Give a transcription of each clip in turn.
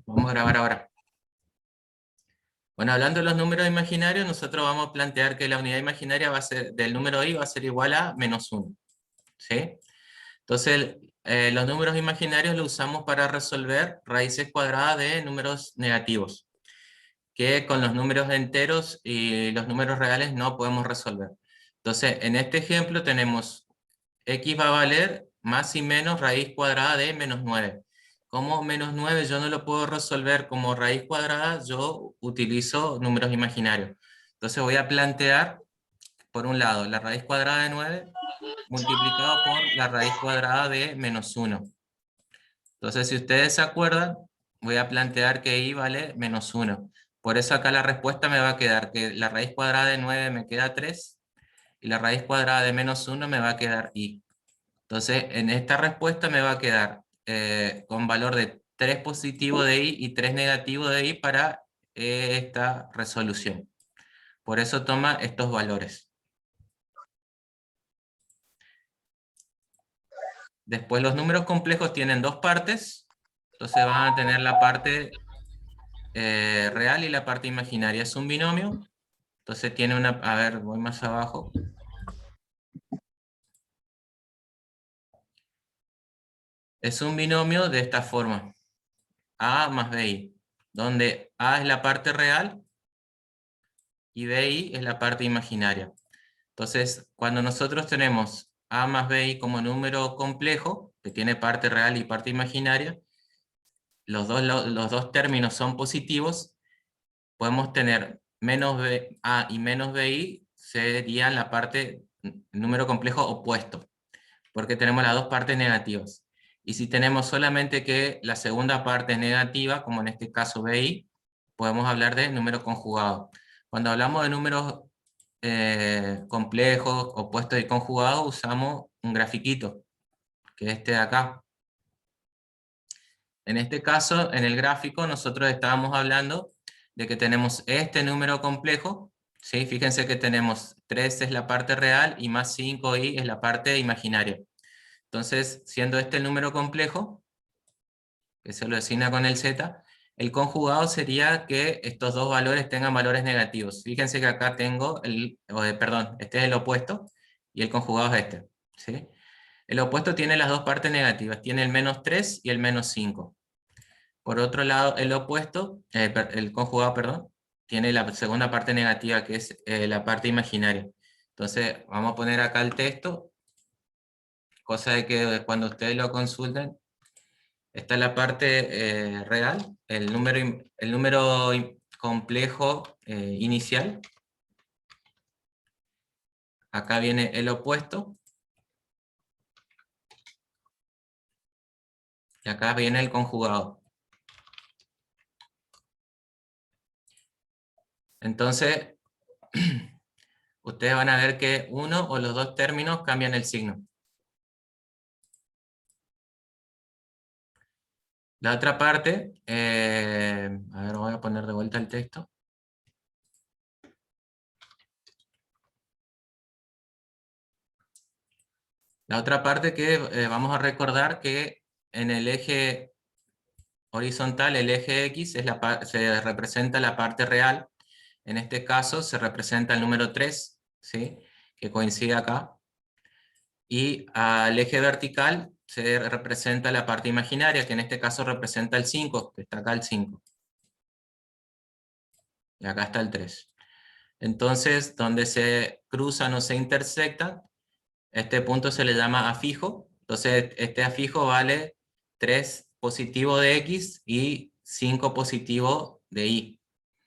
Vamos a grabar ahora. Bueno, hablando de los números imaginarios, nosotros vamos a plantear que la unidad imaginaria va a ser, del número i va a ser igual a -1. ¿Sí? Entonces, los números imaginarios los usamos para resolver raíces cuadradas de números negativos, que con los números enteros y los números reales no podemos resolver. Entonces, en este ejemplo tenemos x va a valer más y menos raíz cuadrada de -9. Como -9 yo no lo puedo resolver como raíz cuadrada, yo utilizo números imaginarios. Entonces voy a plantear, por un lado, la raíz cuadrada de 9 multiplicado por la raíz cuadrada de -1. Entonces, si ustedes se acuerdan, voy a plantear que i vale -1. Por eso acá la respuesta me va a quedar que la raíz cuadrada de 9 me queda 3, y la raíz cuadrada de -1 me va a quedar i. Entonces, en esta respuesta me va a quedar con valor de 3 positivo de i y 3 negativo de i para esta resolución. Por eso toma estos valores. Después los números complejos tienen dos partes, entonces van a tener la parte real y la parte imaginaria. Es un binomio, entonces tiene una... A ver, voy más abajo. Es un binomio de esta forma. A más BI, donde A es la parte real y BI es la parte imaginaria. Entonces, cuando nosotros tenemos A más BI como número complejo, que tiene parte real y parte imaginaria, los dos términos son positivos, podemos tener menos A y menos BI serían la parte, número complejo opuesto, porque tenemos las dos partes negativas. Y si tenemos solamente que la segunda parte es negativa, como en este caso BI, podemos hablar de número conjugado. Cuando hablamos de números complejos, opuestos y conjugados, usamos un grafiquito, que es este de acá. En este caso, en el gráfico, nosotros estábamos hablando de que tenemos este número complejo, ¿sí? Fíjense que tenemos 3 es la parte real y más 5i es la parte imaginaria. Entonces, siendo este el número complejo, que se lo designa con el z, el conjugado sería que estos dos valores tengan valores negativos. Fíjense que acá tengo, perdón, este es el opuesto, y el conjugado es este. ¿Sí? El opuesto tiene las dos partes negativas, tiene el -3 y el -5. Por otro lado, el opuesto, el conjugado, perdón, tiene la segunda parte negativa, que es la parte imaginaria. Entonces, vamos a poner acá el texto, cosa de que cuando ustedes lo consulten, esta es la parte real, el número complejo inicial. Acá viene el opuesto. Y acá viene el conjugado. Entonces, ustedes van a ver que uno o los dos términos cambian el signo. La otra parte, a ver, voy a poner de vuelta el texto. La otra parte que vamos a recordar que en el eje horizontal, el eje X, se representa la parte real. En este caso se representa el número 3, ¿sí? Que coincide acá. Y al eje vertical se representa la parte imaginaria, que en este caso representa el 5, que está acá el 5. Y acá está el 3. Entonces, donde se cruzan o se intersectan, este punto se le llama afijo. Entonces, este afijo vale 3 positivo de X y 5 positivo de Y.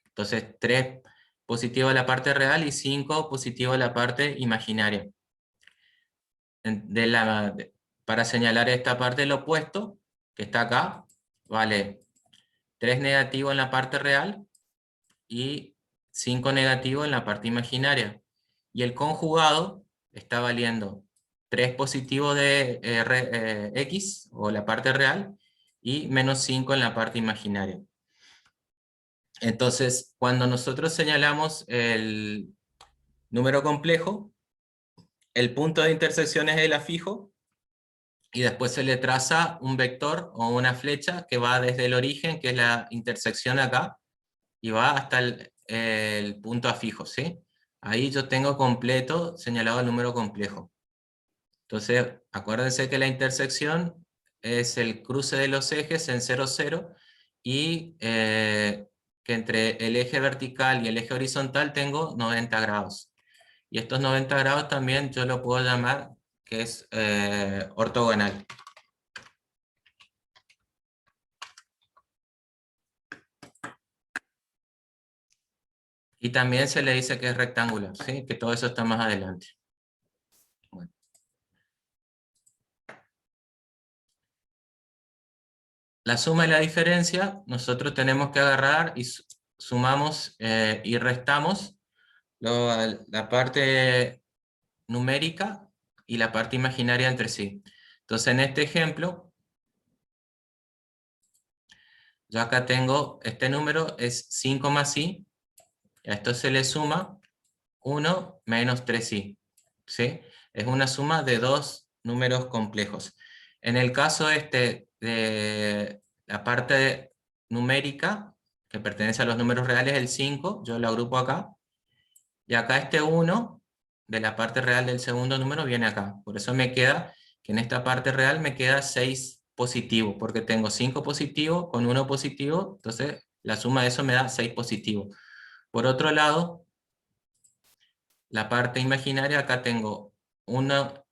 Entonces, 3 positivo de la parte real y 5 positivo de la parte imaginaria. Para señalar esta parte del opuesto, que está acá, vale 3 negativo en la parte real y 5 negativo en la parte imaginaria. Y el conjugado está valiendo 3 positivo de X, o la parte real, y -5 en la parte imaginaria. Entonces, cuando nosotros señalamos el número complejo, el punto de intersección es el afijo, y después se le traza un vector o una flecha que va desde el origen, que es la intersección acá, y va hasta el punto a fijo, ¿sí? Ahí yo tengo completo señalado el número complejo. Entonces, acuérdense que la intersección es el cruce de los ejes en 0, 0, y que entre el eje vertical y el eje horizontal tengo 90 grados. Y estos 90 grados también yo lo puedo llamar que es ortogonal. Y también se le dice que es rectangular, ¿sí? Que todo eso está más adelante. Bueno. La suma y la diferencia, nosotros tenemos que agarrar y sumamos y restamos la parte numérica y la parte imaginaria entre sí. Entonces en este ejemplo, yo acá tengo, este número es 5 más i, a esto se le suma 1 menos 3i, ¿sí? Es una suma de dos números complejos. En el caso este de la parte numérica, que pertenece a los números reales, el 5, yo lo agrupo acá, y acá este 1 de la parte real del segundo número viene acá. Por eso me queda que en esta parte real me queda 6 positivo, porque tengo 5 positivo con 1 positivo, entonces la suma de eso me da 6 positivo. Por otro lado, la parte imaginaria, acá tengo una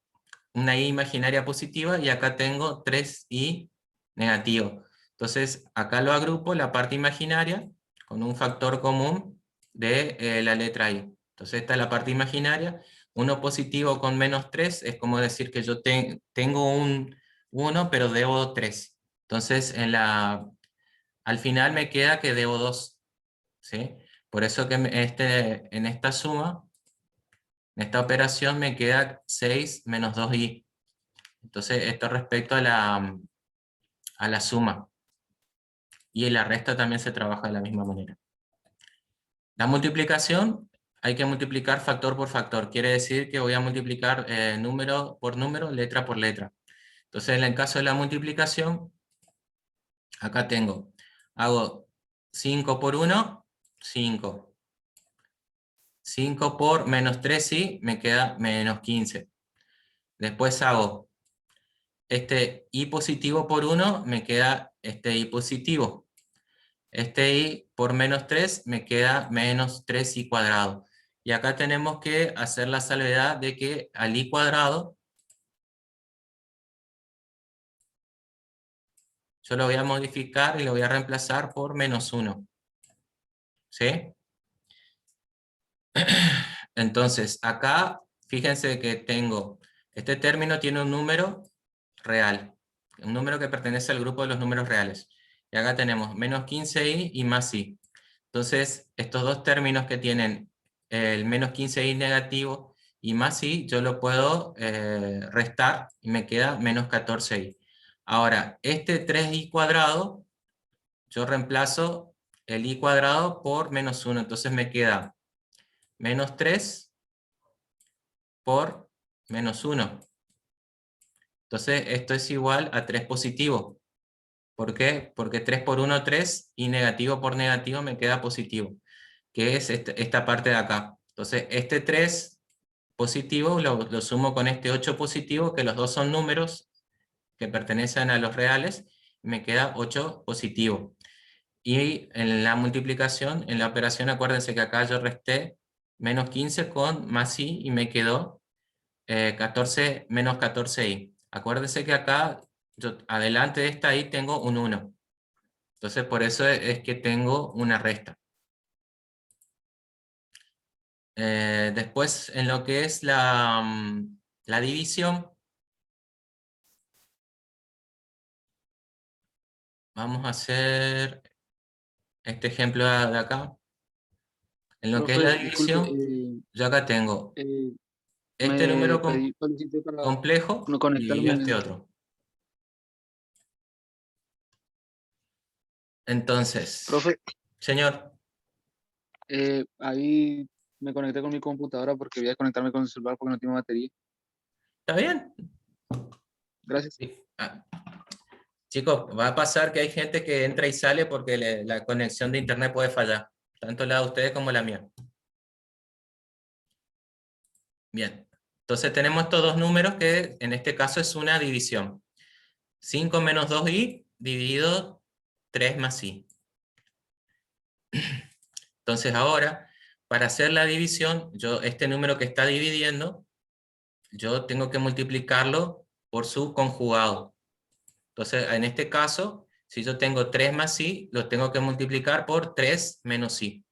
i imaginaria positiva y acá tengo 3i negativo. Entonces acá lo agrupo la parte imaginaria con un factor común de la letra i. Entonces esta es la parte imaginaria. 1 positivo con menos 3 es como decir que yo tengo un 1 pero debo 3. Entonces al final me queda que debo 2. ¿Sí? Por eso que en esta suma, en esta operación me queda 6 menos 2i. Entonces esto respecto a la suma. Y en la resta también se trabaja de la misma manera. La multiplicación, hay que multiplicar factor por factor. Quiere decir que voy a multiplicar número por número, letra por letra. Entonces en el caso de la multiplicación, acá hago 5 por 1, 5. 5 por menos 3i, me queda menos 15. Después hago este i positivo por 1, me queda este i positivo. Este i por menos 3 me queda menos 3i cuadrado. Y acá tenemos que hacer la salvedad de que al i cuadrado yo lo voy a modificar y lo voy a reemplazar por menos 1. ¿Sí? Entonces, acá fíjense que este término tiene un número real, un número que pertenece al grupo de los números reales. Y acá tenemos menos 15i y más i. Entonces, estos dos términos que tienen el menos 15i negativo y más i, yo lo puedo restar y me queda menos 14i. Ahora, este 3i cuadrado, yo reemplazo el i cuadrado por menos 1, entonces me queda menos 3 por menos 1. Entonces esto es igual a 3 positivo. ¿Por qué? Porque 3 por 1, 3, y negativo por negativo me queda positivo, que es esta parte de acá. Entonces este 3 positivo lo sumo con este 8 positivo, que los dos son números que pertenecen a los reales, me queda 8 positivo. Y en la multiplicación, en la operación, acuérdense que acá yo resté menos 15 con más i y me quedó 14 menos 14i. Acuérdense que acá, yo adelante de esta i tengo un 1. Entonces por eso es que tengo una resta. Después en lo que es la división, vamos a hacer este ejemplo de acá. En lo que es la Profe, disculpe, división, yo acá tengo eh, este número solicité para complejo no y este conectarme. otro. Entonces, Profe, señor, ahí me conecté con mi computadora porque voy a conectarme con el celular porque no tiene batería. ¿está bien? Gracias. Sí. Chicos, va a pasar que hay gente que entra y sale porque la conexión de internet puede fallar, tanto la de ustedes como la mía. Bien, entonces tenemos estos dos números que en este caso es una división. 5 menos 2i dividido 3 más i. Entonces ahora, para hacer la división, este número que está dividiendo, yo tengo que multiplicarlo por su conjugado. Entonces, en este caso, si yo tengo 3 más i, lo tengo que multiplicar por 3 menos i.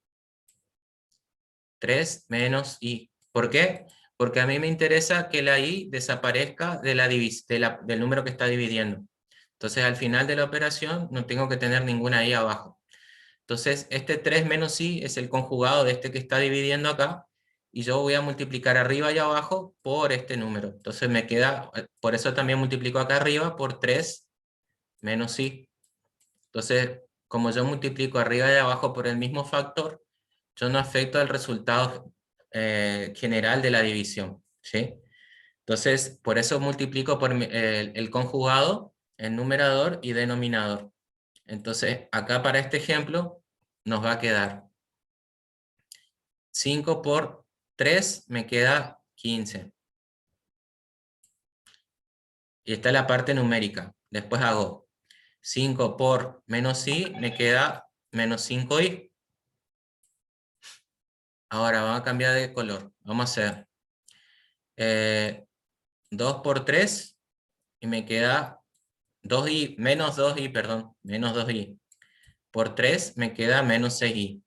3 menos i. ¿Por qué? Porque a mí me interesa que la i desaparezca del número que está dividiendo. Entonces, al final de la operación, no tengo que tener ninguna i abajo. Entonces, este 3 menos i es el conjugado de este que está dividiendo acá, y yo voy a multiplicar arriba y abajo por este número. Entonces me queda, por eso también multiplico acá arriba por 3 menos i. Entonces, como yo multiplico arriba y abajo por el mismo factor, yo no afecto al resultado general de la división, ¿sí? Entonces, por eso multiplico por el conjugado en numerador y denominador. Entonces, acá para este ejemplo, nos va a quedar 5 por 3 me queda 15. Y esta es la parte numérica. Después hago 5 por menos i, me queda menos 5i. Ahora vamos a cambiar de color. Vamos a hacer 2 por 3 y me queda 2i, menos 2i, perdón, menos 2i. Por 3 me queda menos 6i.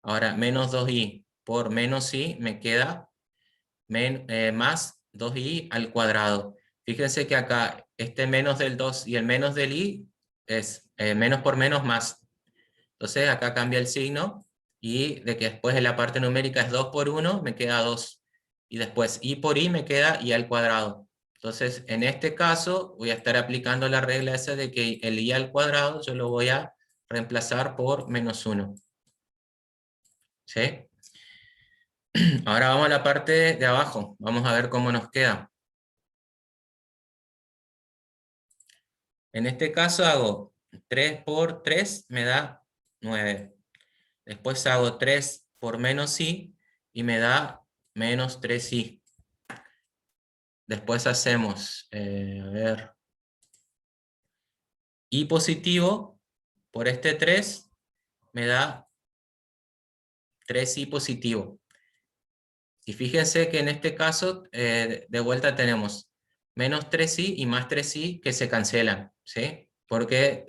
Ahora, menos 2i por menos i me queda más 2i al cuadrado. Fíjense que acá este menos del 2 y el menos del i es menos por menos más. Entonces acá cambia el signo, y de que después en la parte numérica es 2 por 1, me queda 2. Y después i por i me queda i al cuadrado. Entonces en este caso voy a estar aplicando la regla esa de que el i al cuadrado yo lo voy a reemplazar por menos 1. ¿Sí? Ahora vamos a la parte de abajo. Vamos a ver cómo nos queda. En este caso hago 3 por 3 me da 9. Después hago 3 por menos i y me da menos 3i. Después hacemos, a ver, i positivo por este 3 me da 3i positivo. Y fíjense que en este caso, de vuelta tenemos menos 3i y más 3i que se cancelan, ¿sí? Porque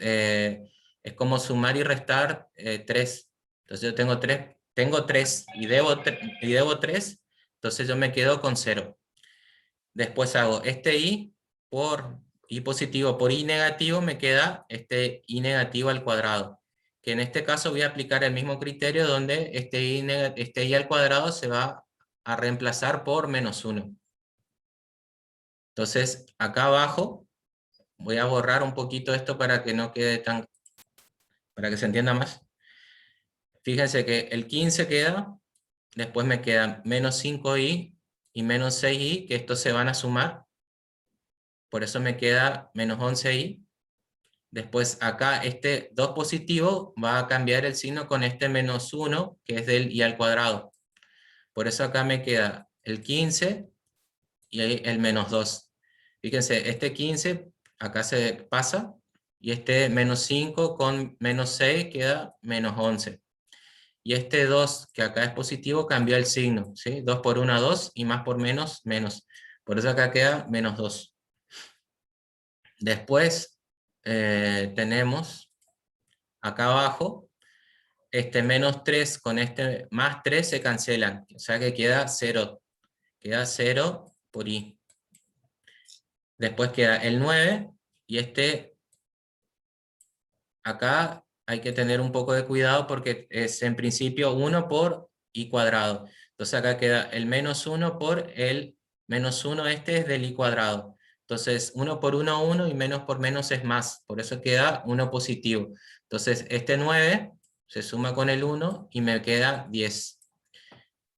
es como sumar y restar 3. Entonces yo tengo 3 y debo 3, entonces yo me quedo con 0. Después hago este i por i positivo por i negativo, me queda este i negativo al cuadrado. Que en este caso voy a aplicar el mismo criterio donde este i al cuadrado se va a reemplazar por menos 1. Entonces, acá abajo, voy a borrar un poquito esto para que no quede tan, para que se entienda más. Fíjense que el 15 queda, después me quedan menos 5i y menos 6i, que estos se van a sumar, por eso me queda menos 11i. Después acá este 2 positivo va a cambiar el signo con este menos 1, que es del i al cuadrado. Por eso acá me queda el 15 y el menos 2. Fíjense, este 15 acá se pasa, y este menos 5 con menos 6 queda menos 11. Y este 2, que acá es positivo, cambió el signo, ¿sí? 2 por 1, 2, y más por menos, menos. Por eso acá queda menos 2. Después tenemos acá abajo, este menos 3 con este más 3 se cancelan, o sea que queda 0. Queda 0 por i. Después queda el 9, y acá hay que tener un poco de cuidado porque es en principio 1 por i cuadrado. Entonces acá queda el menos 1 por el menos 1, este es del i cuadrado. Entonces 1 por 1, 1, y menos por menos es más, por eso queda 1 positivo. Entonces este 9 se suma con el 1 y me queda 10.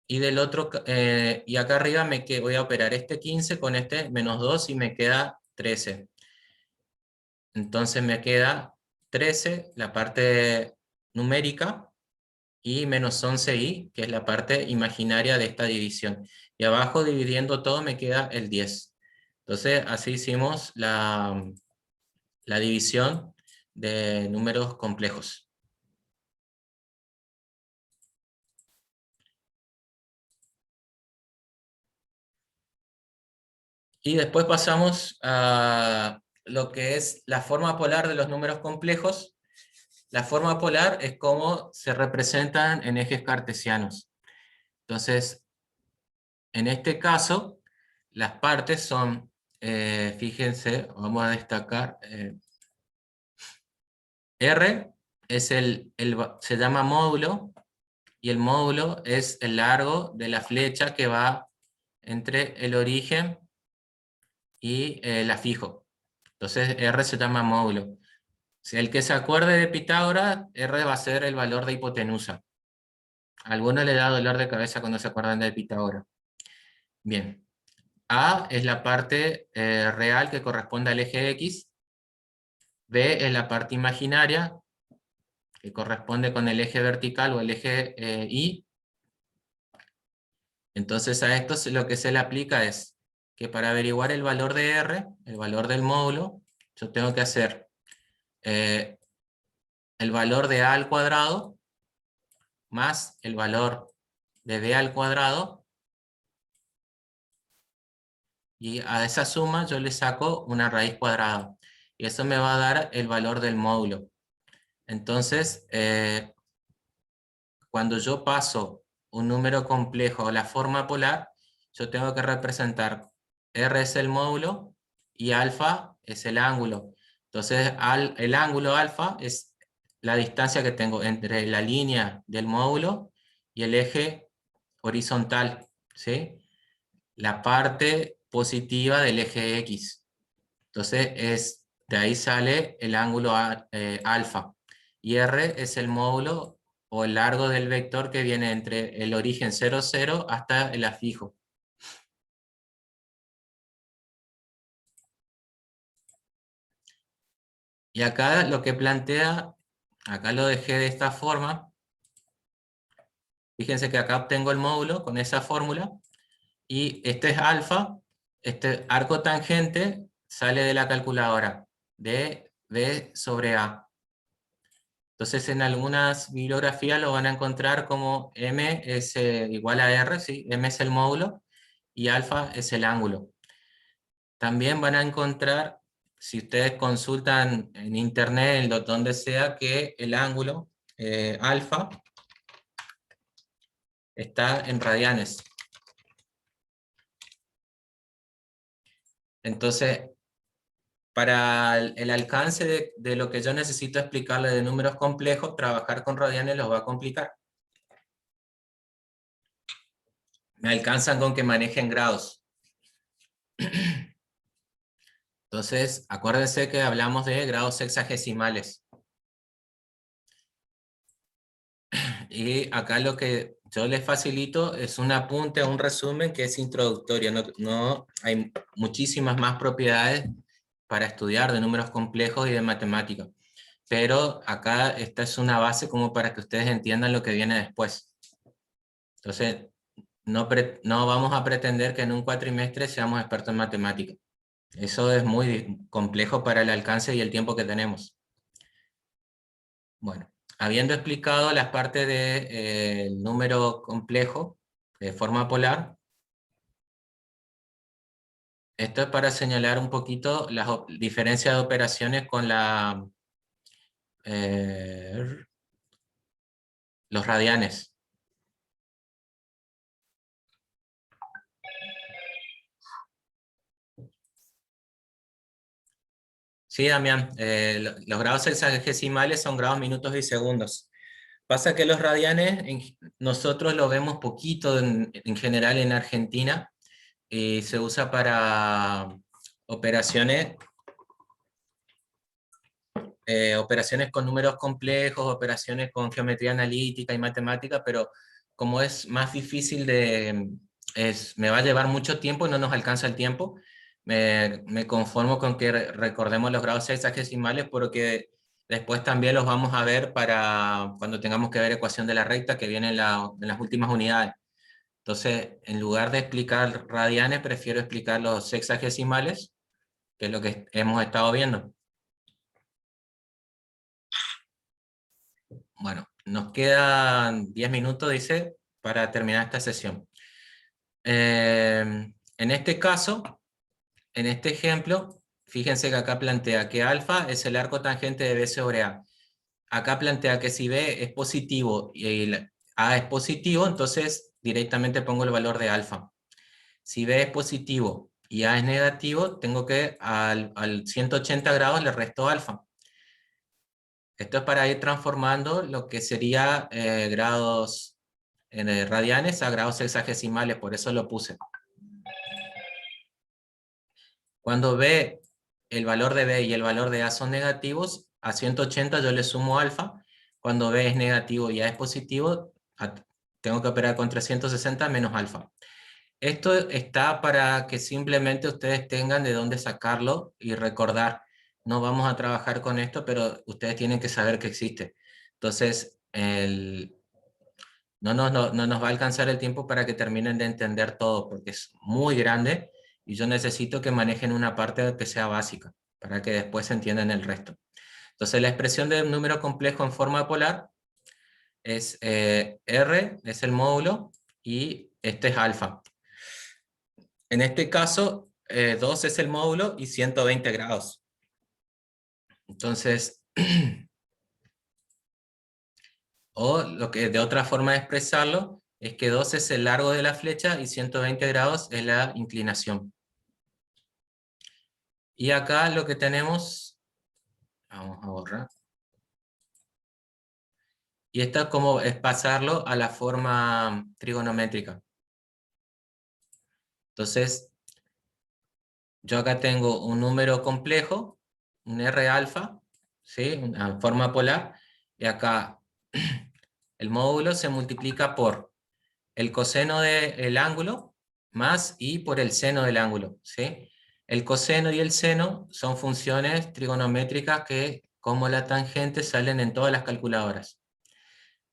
y del otro, y acá arriba voy a operar este 15 con este menos 2 y me queda 13. Entonces me queda 13, la parte numérica, y menos 11i, que es la parte imaginaria de esta división. Y abajo, dividiendo todo, me queda el 10. Entonces, así hicimos la división de números complejos. Y después pasamos a lo que es la forma polar de los números complejos. La forma polar es cómo se representan en ejes cartesianos. Entonces, en este caso, las partes son, fíjense, vamos a destacar, R es se llama módulo, y el módulo es el largo de la flecha que va entre el origen y la fijo. Entonces R se llama módulo. Si el que se acuerde de Pitágoras, R va a ser el valor de hipotenusa. A algunos le da dolor de cabeza cuando se acuerdan de Pitágoras. Bien. A es la parte real que corresponde al eje X. B es la parte imaginaria que corresponde con el eje vertical o el eje Y. Entonces a esto lo que se le aplica es que para averiguar el valor de R, el valor del módulo, yo tengo que hacer el valor de A al cuadrado más el valor de B al cuadrado, y a esa suma yo le saco una raíz cuadrada, y eso me va a dar el valor del módulo. Entonces, cuando yo paso un número complejo a la forma polar, yo tengo que representar R es el módulo y alfa es el ángulo. Entonces, el ángulo alfa es la distancia que tengo entre la línea del módulo y el eje horizontal, ¿sí? La parte positiva del eje X. Entonces, de ahí sale el ángulo alfa. Y R es el módulo o el largo del vector que viene entre el origen 0, 0 hasta el afijo. Y acá lo que plantea, acá lo dejé de esta forma. Fíjense que acá obtengo el módulo con esa fórmula. Y este es alfa, este arco tangente sale de la calculadora, de B sobre A. Entonces en algunas bibliografías lo van a encontrar como M es igual a R, ¿sí? M es el módulo y alfa es el ángulo. También van a encontrar, si ustedes consultan en internet, en donde sea, que el ángulo alfa está en radianes. Entonces, para el alcance de lo que yo necesito explicarle de números complejos, trabajar con radianes los va a complicar. Me alcanzan con que manejen grados. Entonces, acuérdense que hablamos de grados sexagesimales. Y acá lo que yo les facilito es un apunte, un resumen que es introductorio. No hay muchísimas más propiedades para estudiar de números complejos y de matemática. Pero acá esta es una base como para que ustedes entiendan lo que viene después. Entonces, no vamos a pretender que en un cuatrimestre seamos expertos en matemática. Eso es muy complejo para el alcance y el tiempo que tenemos. Bueno, habiendo explicado las partes del número complejo de forma polar, esto es para señalar un poquito las diferencias de operaciones con los radianes. Sí, Damián, los grados sexagesimales son grados, minutos y segundos. Pasa que los radianes nosotros lo vemos poquito en general en Argentina, y se usa para operaciones operaciones con números complejos, operaciones con geometría analítica y matemática, pero como es más difícil me va a llevar mucho tiempo y no nos alcanza el tiempo, me conformo con que recordemos los grados sexagesimales, porque después también los vamos a ver para cuando tengamos que ver ecuación de la recta, que viene en las últimas unidades. Entonces, en lugar de explicar radianes, prefiero explicar los sexagesimales, que es lo que hemos estado viendo. Bueno, nos quedan 10 minutos, dice, para terminar esta sesión. En este caso, en este ejemplo, fíjense que acá plantea que alfa es el arco tangente de B sobre A. Acá plantea que si B es positivo y A es positivo, entonces directamente pongo el valor de alfa. Si B es positivo y A es negativo, tengo que al 180 grados le resto alfa. Esto es para ir transformando lo que sería grados radianes a grados sexagesimales, por eso lo puse. Cuando B, el valor de B y el valor de A son negativos, a 180 yo le sumo alfa. Cuando B es negativo y A es positivo, tengo que operar con 360 menos alfa. Esto está para que simplemente ustedes tengan de dónde sacarlo y recordar. No vamos a trabajar con esto, pero ustedes tienen que saber que existe. Entonces, no nos va a alcanzar el tiempo para que terminen de entender todo, porque es muy grande y yo necesito que manejen una parte que sea básica, para que después entiendan el resto. Entonces, la expresión de un número complejo en forma polar es R, es el módulo, y este es alfa. En este caso, 2 es el módulo y 120 grados. Entonces, o lo que de otra forma de expresarlo es que 2 es el largo de la flecha y 120 grados es la inclinación. Y acá lo que tenemos, vamos a borrar. Y esto es como es pasarlo a la forma trigonométrica. Entonces, yo acá tengo un número complejo, un R alfa, ¿sí? Una forma polar, y acá el módulo se multiplica por el coseno del ángulo más y por el seno del ángulo, ¿sí? El coseno y el seno son funciones trigonométricas que, como la tangente, salen en todas las calculadoras.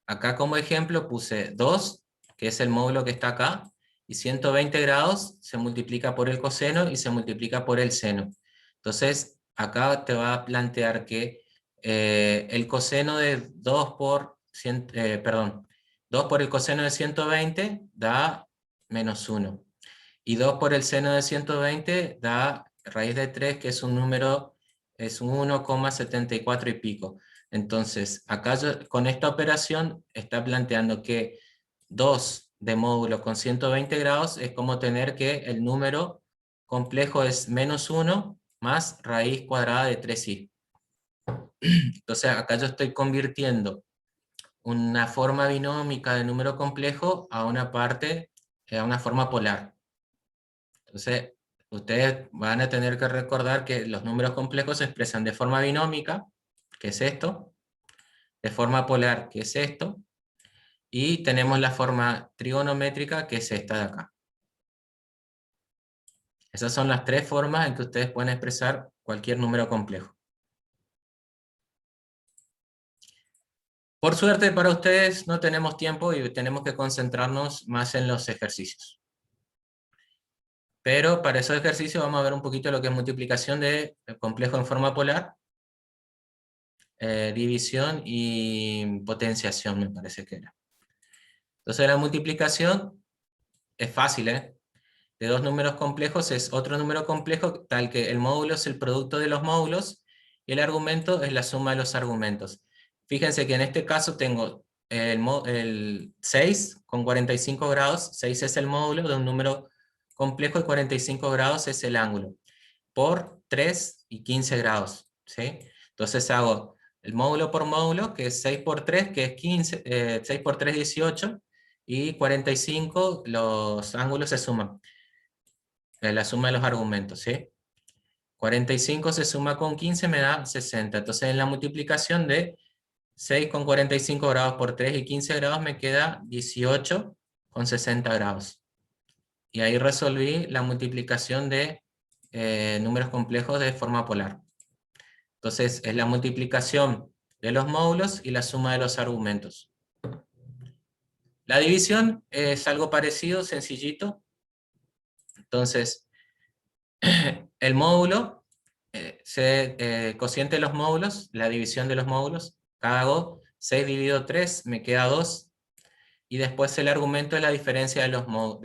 Acá como ejemplo puse 2, que es el módulo que está acá, y 120 grados se multiplica por el coseno y se multiplica por el seno. Entonces, acá te va a plantear que el coseno de 2 por, 2 por el coseno de 120 da menos 1. Y 2 por el seno de 120 da raíz de 3, que es un número, es un 1,74 y pico. Entonces, acá con esta operación está planteando que 2 de módulo con 120 grados es como tener que el número complejo es menos 1 más raíz cuadrada de 3i. Entonces, acá yo estoy convirtiendo una forma binómica de número complejo a una parte, a una forma polar. Entonces, ustedes van a tener que recordar que los números complejos se expresan de forma binómica, que es esto, de forma polar, que es esto, y tenemos la forma trigonométrica, que es esta de acá. Esas son las tres formas en que ustedes pueden expresar cualquier número complejo. Por suerte para ustedes no tenemos tiempo y tenemos que concentrarnos más en los ejercicios. Pero para esos ejercicios vamos a ver un poquito lo que es multiplicación de complejo en forma polar, división y potenciación, me parece que era. Entonces la multiplicación es fácil, ¿eh? De dos números complejos es otro número complejo, tal que el módulo es el producto de los módulos y el argumento es la suma de los argumentos. Fíjense que en este caso tengo el 6 con 45 grados, 6 es el módulo de un número complejo y 45 grados es el ángulo, por 3 y 15 grados, ¿sí? Entonces hago el módulo por módulo, que es 6 por 3, que es 15, 6 por 3, 18, y 45, los ángulos se suman. La suma de los argumentos, ¿sí? 45 se suma con 15 me da 60. Entonces en la multiplicación de 6,45 grados por 3 y 15 grados me queda 18,60 grados. Y ahí resolví la multiplicación de números complejos de forma polar. Entonces es la multiplicación de los módulos y la suma de los argumentos. La división es algo parecido, sencillito. Entonces, el módulo, cociente de los módulos, la división de los módulos, hago 6 dividido 3, me queda 2. Y después el argumento es la diferencia de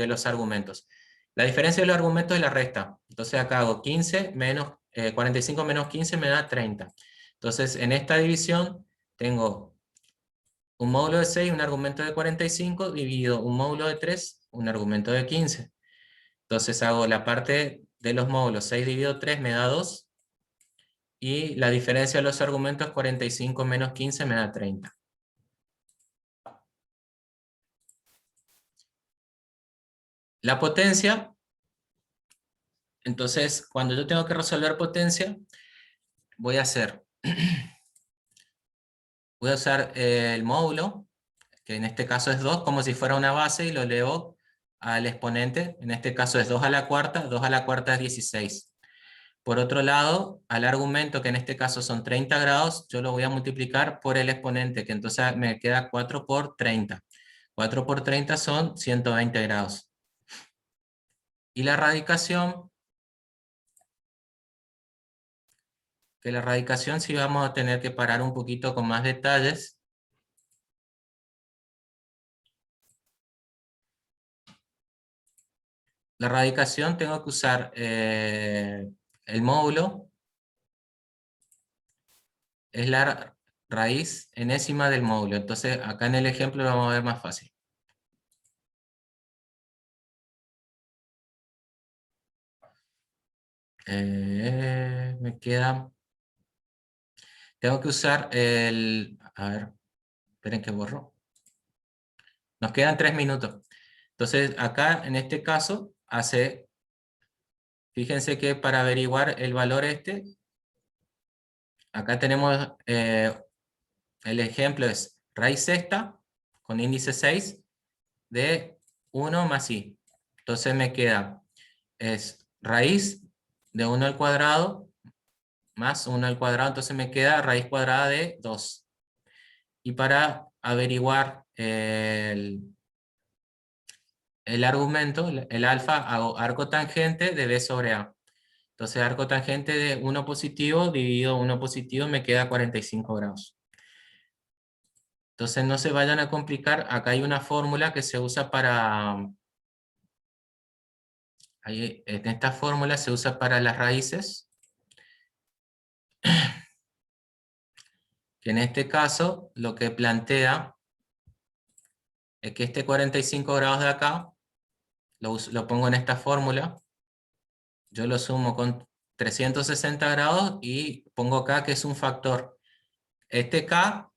los argumentos. La diferencia de los argumentos es la resta. Entonces acá hago 15 menos, 45 menos 15 me da 30. Entonces en esta división tengo un módulo de 6, un argumento de 45, dividido un módulo de 3, un argumento de 15. Entonces hago la parte de los módulos, 6 dividido 3 me da 2, y la diferencia de los argumentos, 45 menos 15 me da 30. La potencia, entonces cuando yo tengo que resolver potencia, voy a usar el módulo, que en este caso es 2, como si fuera una base, y lo elevo al exponente. En este caso es 2 a la cuarta, 2 a la cuarta es 16. Por otro lado, al argumento, que en este caso son 30 grados, yo lo voy a multiplicar por el exponente, que entonces me queda 4 por 30. 4 por 30 son 120 grados. Y la radicación, que la radicación sí vamos a tener que parar un poquito con más detalles. La radicación tengo que usar el módulo, es la raíz enésima del módulo. Entonces acá en el ejemplo lo vamos a ver más fácil. Me queda... Tengo que usar el... A ver, esperen que borro. Nos quedan 3 minutos. Entonces acá en este caso hace... Fíjense que para averiguar el valor acá tenemos el ejemplo es raíz sexta con índice 6 de 1 más i. Entonces me queda, es raíz de 1 al cuadrado más 1 al cuadrado, entonces me queda raíz cuadrada de 2. Y para averiguar el argumento, el alfa, hago arco tangente de b sobre a. Entonces arco tangente de 1 positivo dividido 1 positivo me queda 45 grados. Entonces no se vayan a complicar, acá hay una fórmula que se usa para... En esta fórmula se usa para las raíces, que en este caso lo que plantea es que este 45 grados de acá, lo pongo en esta fórmula, yo lo sumo con 360 grados y pongo acá que es un factor. Este k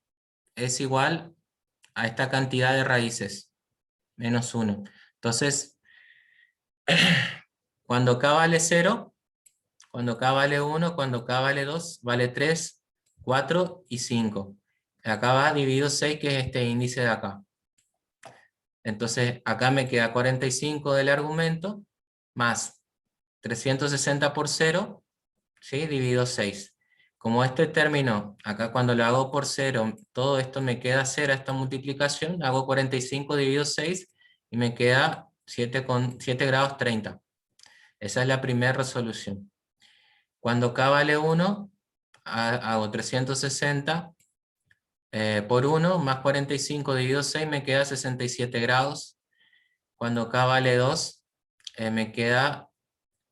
es igual a esta cantidad de raíces, menos 1. Entonces, cuando k vale 0, cuando k vale 1, cuando k vale 2, vale 3, 4 y 5. Acá va dividido 6, que es este índice de acá. Entonces acá me queda 45 del argumento, más 360 por 0, ¿sí? Dividido 6. Como este término, acá cuando lo hago por 0, todo esto me queda 0, esta multiplicación, hago 45 dividido 6 y me queda 7 grados 30. Esa es la primera resolución. Cuando k vale 1, hago 360 por 1 más 45 dividido 6 me queda 67 grados. Cuando k vale 2, me queda,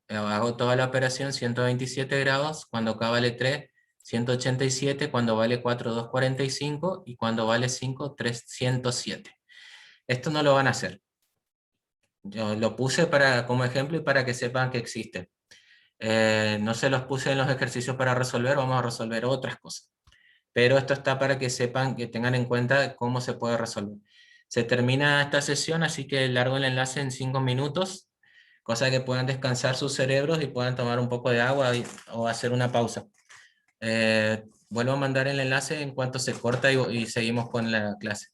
hago toda la operación, 127 grados. Cuando k vale 3, 187. Cuando vale 4, 245. Y cuando vale 5, 307. Esto no lo van a hacer. Yo lo puse como ejemplo y para que sepan que existe. No se los puse en los ejercicios para resolver, vamos a resolver otras cosas. Pero esto está para que sepan, que tengan en cuenta cómo se puede resolver. Se termina esta sesión, así que largo el enlace en 5 minutos, cosa que puedan descansar sus cerebros y puedan tomar un poco de agua o hacer una pausa. Vuelvo a mandar el enlace en cuanto se corta y seguimos con la clase.